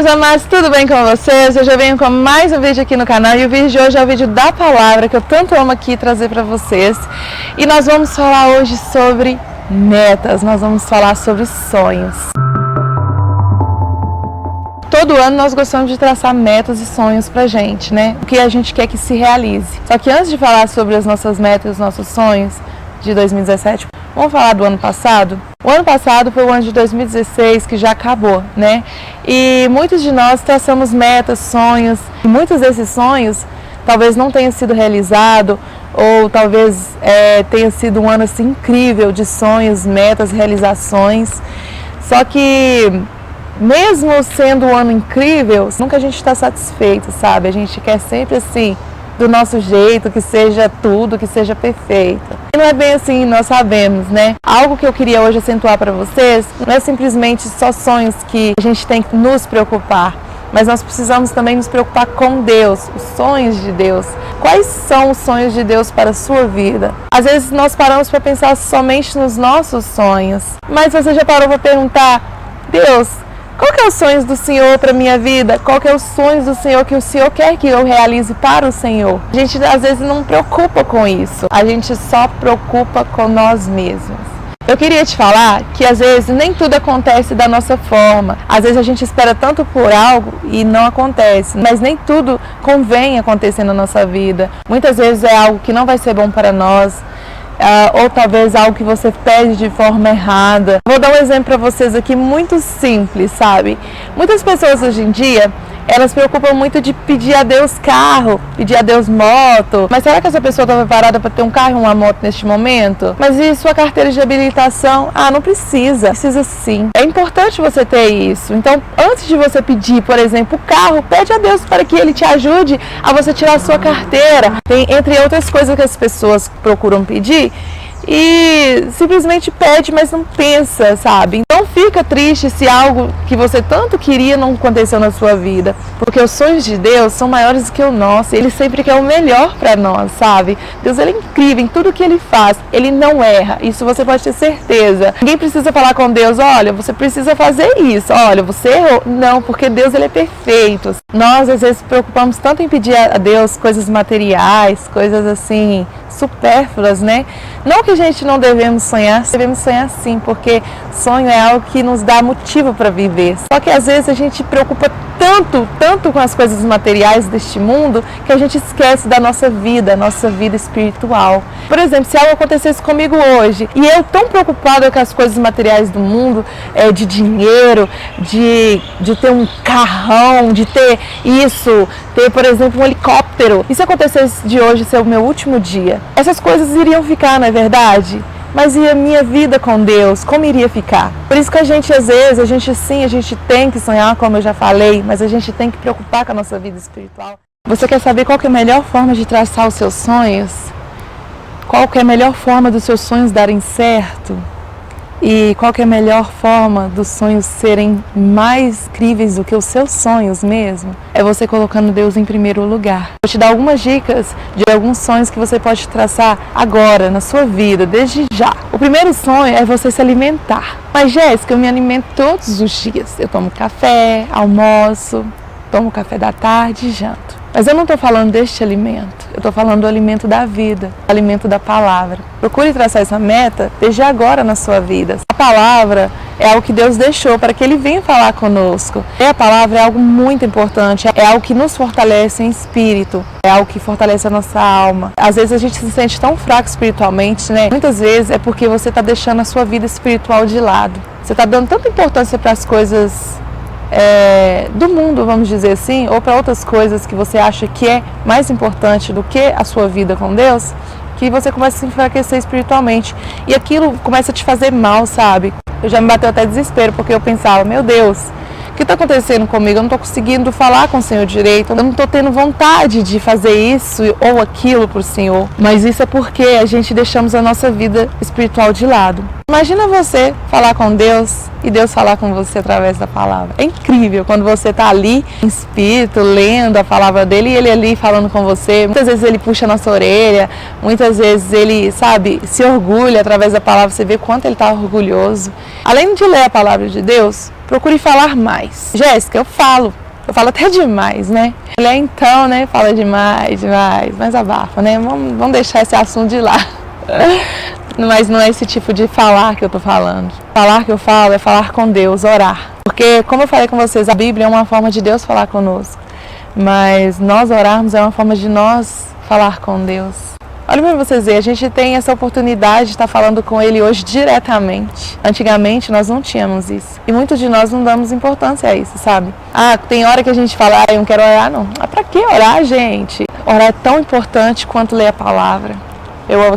meus amados, tudo bem com vocês? Hoje eu venho com mais um vídeo aqui no canal e o vídeo de hoje é o vídeo da palavra que eu tanto amo aqui trazer para vocês. E nós vamos falar hoje sobre metas, nós vamos falar sobre sonhos. Todo ano nós gostamos de traçar metas e sonhos pra gente, né? O que a gente quer que se realize. Só que antes de falar sobre as nossas metas e os nossos sonhos de 2017, vamos falar do ano passado? O ano passado foi o ano de 2016 que já acabou, né? E muitos de nós traçamos metas, sonhos, e muitos desses sonhos talvez não tenham sido realizados, ou talvez tenha sido um ano assim incrível de sonhos, metas, realizações. Só que mesmo sendo um ano incrível, nunca a gente está satisfeito, sabe? A gente quer sempre assim, do nosso jeito, que seja tudo, que seja perfeito. E não é bem assim, nós sabemos, né? Algo que eu queria hoje acentuar para vocês, não é simplesmente só sonhos que a gente tem que nos preocupar, mas nós precisamos também nos preocupar com Deus, os sonhos de Deus. Quais são os sonhos de Deus para a sua vida? Às vezes nós paramos para pensar somente nos nossos sonhos, mas você já parou para perguntar, Deus, qual que é os sonhos do Senhor para a minha vida? Qual que é os sonhos do Senhor que o Senhor quer que eu realize para o Senhor? A gente às vezes não preocupa com isso, a gente só preocupa com nós mesmos. Eu queria te falar que às vezes nem tudo acontece da nossa forma. Às vezes a gente espera tanto por algo e não acontece, mas nem tudo convém acontecer na nossa vida. Muitas vezes é algo que não vai ser bom para nós. Ou talvez algo que você pede de forma errada. Vou dar um exemplo para vocês aqui muito simples, sabe? Muitas pessoas hoje em dia, elas se preocupam muito de pedir a Deus carro, pedir a Deus moto. Mas será que essa pessoa está preparada para ter um carro e uma moto neste momento? Mas e sua carteira de habilitação? Ah, não precisa. Precisa sim. É importante você ter isso. Então, antes de você pedir, por exemplo, o carro, pede a Deus para que Ele te ajude a você tirar a sua carteira. Tem, entre outras coisas que as pessoas procuram pedir, e simplesmente pede, mas não pensa, sabe? Então fica triste se algo que você tanto queria não aconteceu na sua vida, porque os sonhos de Deus são maiores do que o nosso. Ele sempre quer o melhor para nós, sabe? Deus, Ele é incrível em tudo que Ele faz, Ele não erra, isso você pode ter certeza. Ninguém precisa falar com Deus, olha, você precisa fazer isso, olha, você errou. Não, porque Deus, Ele é perfeito. Nós às vezes preocupamos tanto em pedir a Deus coisas materiais, coisas assim supérfluas, né? Não que a gente não devemos sonhar sim, porque sonho é algo que nos dá motivo para viver. Só que às vezes a gente preocupa tanto com as coisas materiais deste mundo, que a gente esquece da nossa vida espiritual. Por exemplo, se algo acontecesse comigo hoje, e eu tão preocupada com as coisas materiais do mundo, de dinheiro, de ter um carrão, de ter isso, ter, por exemplo, um helicóptero. E se acontecesse de hoje ser o meu último dia? Essas coisas iriam ficar, não é verdade? Mas e a minha vida com Deus, como iria ficar? Por isso que a gente, às vezes, a gente tem que sonhar, como eu já falei, mas a gente tem que preocupar com a nossa vida espiritual. Você quer saber qual que é a melhor forma de traçar os seus sonhos? Qual que é a melhor forma dos seus sonhos darem certo? E qual que é a melhor forma dos sonhos serem mais incríveis do que os seus sonhos mesmo? É você colocando Deus em primeiro lugar. Vou te dar algumas dicas de alguns sonhos que você pode traçar agora, na sua vida, desde já. O primeiro sonho é você se alimentar. Mas, Jéssica, eu me alimento todos os dias. Eu tomo café, almoço, tomo café da tarde e janto. Mas eu não estou falando deste alimento, eu estou falando do alimento da vida, do alimento da palavra. Procure traçar essa meta desde agora na sua vida. A palavra é algo que Deus deixou para que Ele venha falar conosco. E a palavra é algo muito importante, é algo que nos fortalece em espírito, é algo que fortalece a nossa alma. Às vezes a gente se sente tão fraco espiritualmente, né? Muitas vezes é porque você está deixando a sua vida espiritual de lado. Você está dando tanta importância para as coisas do mundo, vamos dizer assim, ou para outras coisas que você acha que é mais importante do que a sua vida com Deus, que você começa a se enfraquecer espiritualmente e aquilo começa a te fazer mal, sabe? Eu já me bateu até desespero, porque eu pensava, meu Deus, o que está acontecendo comigo? Eu não estou conseguindo falar com o Senhor direito, eu não estou tendo vontade de fazer isso ou aquilo para o Senhor. Mas isso é porque a gente deixamos a nossa vida espiritual de lado. Imagina você falar com Deus e Deus falar com você através da palavra. É incrível quando você está ali em espírito, lendo a palavra dele e ele ali falando com você. Muitas vezes ele puxa na sua orelha, muitas vezes ele, sabe, se orgulha através da palavra. Você vê quanto ele está orgulhoso. Além de ler a palavra de Deus, procure falar mais. Jéssica, eu falo até demais, né? Mulher então, né, fala demais, mas abafa, né? Vamos deixar esse assunto de lá. Mas não é esse tipo de falar que eu tô falando. Falar que eu falo é falar com Deus, orar. Porque, como eu falei com vocês, a Bíblia é uma forma de Deus falar conosco. Mas nós orarmos é uma forma de nós falar com Deus. Olha para vocês verem, a gente tem essa oportunidade de estar falando com Ele hoje diretamente. Antigamente nós não tínhamos isso. E muitos de nós não damos importância a isso, sabe? Tem hora que a gente fala, eu não quero orar, não. Pra que orar, gente? Orar é tão importante quanto ler a palavra.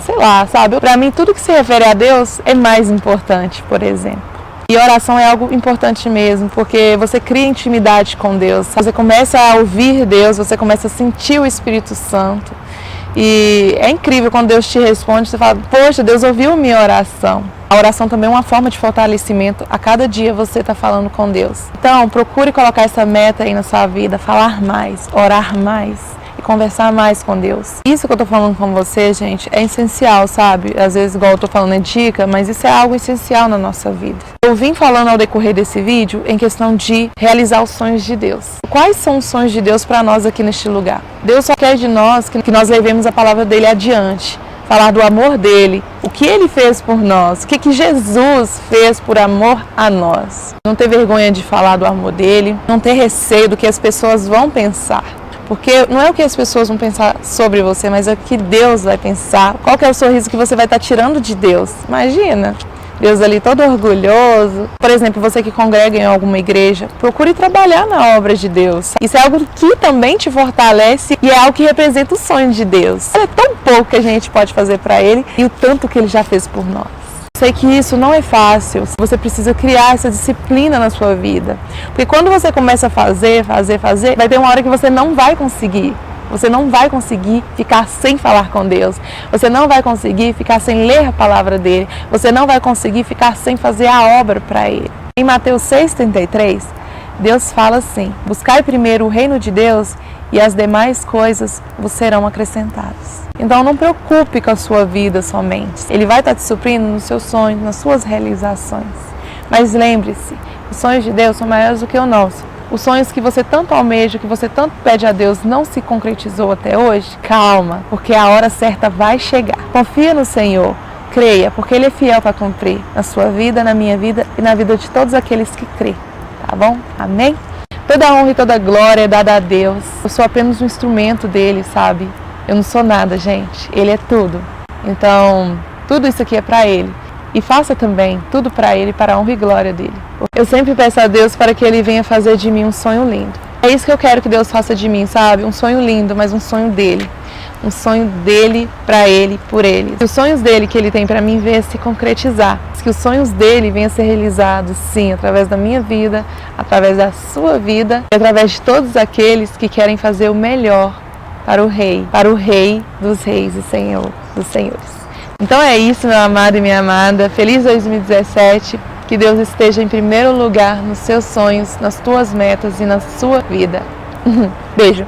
Sei lá, sabe? Pra mim, tudo que se refere a Deus é mais importante, por exemplo. E oração é algo importante mesmo, porque você cria intimidade com Deus. Você começa a ouvir Deus, você começa a sentir o Espírito Santo. E é incrível quando Deus te responde, você fala, poxa, Deus ouviu minha oração. A oração também é uma forma de fortalecimento. A cada dia você está falando com Deus. Então, procure colocar essa meta aí na sua vida, falar mais, orar mais e conversar mais com Deus. Isso que eu tô falando com você, gente, é essencial, sabe? Às vezes, igual eu tô falando, é dica, mas isso é algo essencial na nossa vida. Eu vim falando ao decorrer desse vídeo em questão de realizar os sonhos de Deus. Quais são os sonhos de Deus para nós aqui neste lugar? Deus só quer de nós que nós levemos a palavra dele adiante. Falar do amor dele, o que ele fez por nós, o que Jesus fez por amor a nós. Não ter vergonha de falar do amor dele, não ter receio do que as pessoas vão pensar. Porque não é o que as pessoas vão pensar sobre você, mas é o que Deus vai pensar. Qual que é o sorriso que você vai estar tirando de Deus? Imagina, Deus ali todo orgulhoso. Por exemplo, você que congrega em alguma igreja, procure trabalhar na obra de Deus. Isso é algo que também te fortalece e é algo que representa o sonho de Deus. É tão pouco que a gente pode fazer para Ele e o tanto que Ele já fez por nós. Sei que isso não é fácil, você precisa criar essa disciplina na sua vida. Porque quando você começa a fazer, vai ter uma hora que você não vai conseguir. Você não vai conseguir ficar sem falar com Deus. Você não vai conseguir ficar sem ler a palavra dele. Você não vai conseguir ficar sem fazer a obra para ele. Em Mateus 6,33, Deus fala assim: buscai primeiro o reino de Deus e as demais coisas vos serão acrescentadas. Então não preocupe com a sua vida somente. Ele vai estar te suprindo nos seus sonhos, nas suas realizações. Mas lembre-se, os sonhos de Deus são maiores do que o nosso. Os sonhos que você tanto almeja, que você tanto pede a Deus, não se concretizou até hoje? Calma, porque a hora certa vai chegar. Confia no Senhor, creia, porque Ele é fiel para cumprir na sua vida, na minha vida e na vida de todos aqueles que crêem. Tá bom? Amém? Toda a honra e toda a glória é dada a Deus. Eu sou apenas um instrumento dele, sabe? Eu não sou nada, gente. Ele é tudo. Então, tudo isso aqui é para Ele. E faça também tudo para Ele, para a honra e glória dEle. Eu sempre peço a Deus para que Ele venha fazer de mim um sonho lindo. É isso que eu quero que Deus faça de mim, sabe? Um sonho lindo, mas um sonho dEle. Um sonho dEle, para Ele, por Ele. Que os sonhos dEle que Ele tem para mim venham se concretizar. Que os sonhos dEle venham a ser realizados, sim, através da minha vida, através da sua vida, e através de todos aqueles que querem fazer o melhor para o Rei dos Reis e Senhor dos Senhores. Então é isso, meu amado e minha amada. Feliz 2017. Que Deus esteja em primeiro lugar nos seus sonhos, nas tuas metas e na sua vida. Beijo.